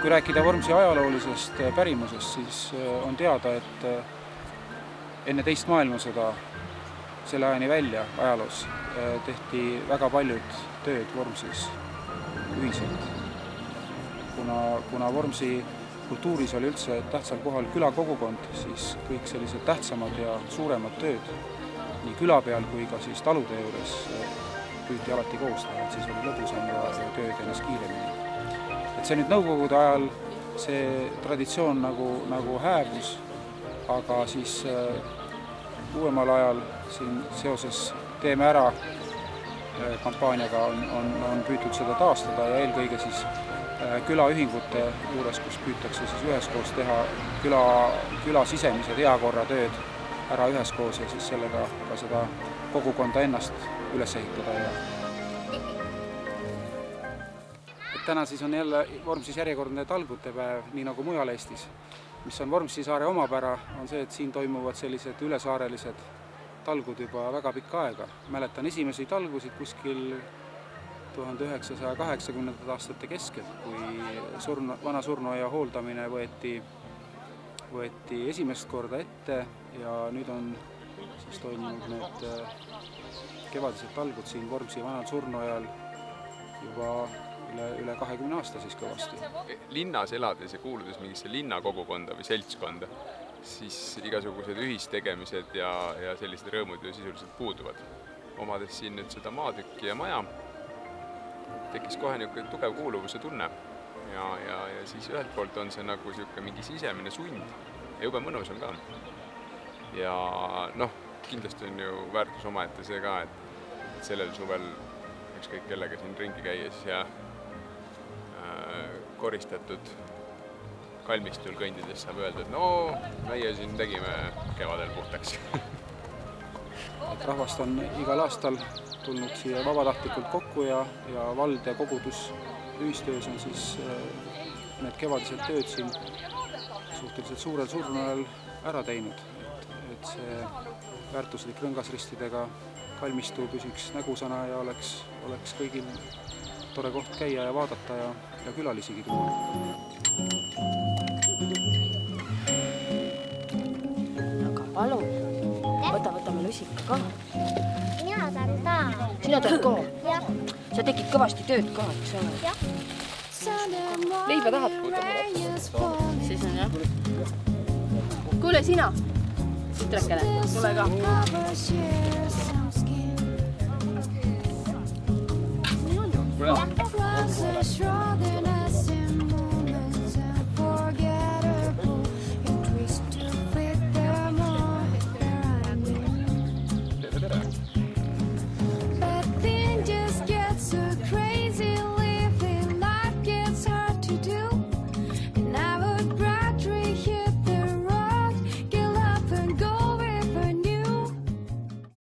Kui rääkida Vormsi ajaloolisest pärimusest, siis on teada, et enne teist maailmasõda selle ajani välja ajaloos tehti väga paljud tööd Vormsis ühiselt. Kuna Vormsi kultuuris oli üldse tähtsal kohal külakogukond, siis kõik sellised tähtsamad ja suuremad tööd nii küla peal kui ka siis talude juures püüti alati koos teha, et siis oli lõbusam ja tööd ennast kiiremini. Et see nüüd nõukogude ajal see traditsioon nagu hääbus, aga siis uuemal ajal siin seoses Teeme ära kampaaniaga on püütud seda taastada ja eelkõige siis külaühingute juures, kus püütakse siis üheskoos teha küla sisemised heakorratööd ära üheskoos ja siis sellega ka seda kogukonda ennast üles ehitada. Täna siis on jälle Vormsis järjekordne talgutepäev, nii nagu mujal Eestis. Mis on Vormsi saare omapära, on see, et siin toimuvad sellised ülesaarelised talgud juba väga pikka aega. Mäletan esimesi talgusid kuskil 1980. aastate keskel, kui vana surnuaia hooldamine võeti esimest korda ette ja nüüd on siis toimunud need kevadised talgud siin Vormsi vanal surnuaial juba üle 20 aasta siis kõvasti. Linnas elades ja kuuludes mingisse linnakogukonda või seltskonda, siis igasugused ühistegemised ja sellised rõõmud ju sisuliselt puuduvad. Omades siin nüüd seda maatükki ja maja, tekkis kohe niisugune tugev kuuluvuse tunne ja siis ühelt poolt on see nagu mingi sisemine sund ja jube mõnus on ka. Ja kindlasti on ju väärtus omaette see ka, et sellel suvel ükskõik kellega siin ringi käies ja koristatud kalmistul kõndides saab öelda, et meie siin tegime kevadel puhtaks. Rahvast on igal aastal tulnud siia vabatahtlikult kokku ja vald ja kogudus ühistöös on siis need kevadised tööd siin suhteliselt suurel surnuajal ära teinud. Et see väärtuslik rõngasristidega kalmistu püsiks nägusana ja oleks kõigil tore koht käia ja vaadata ja külalisigi tuua. Aga palun, võta lusika ka. Mina tahan ka. Sina tahad ka? Jah. Sa tegid kõvasti tööd ka, eks ole? Jah. Leiba tahad? Siis on jah. Kuule sina, sitrakene, tule ka.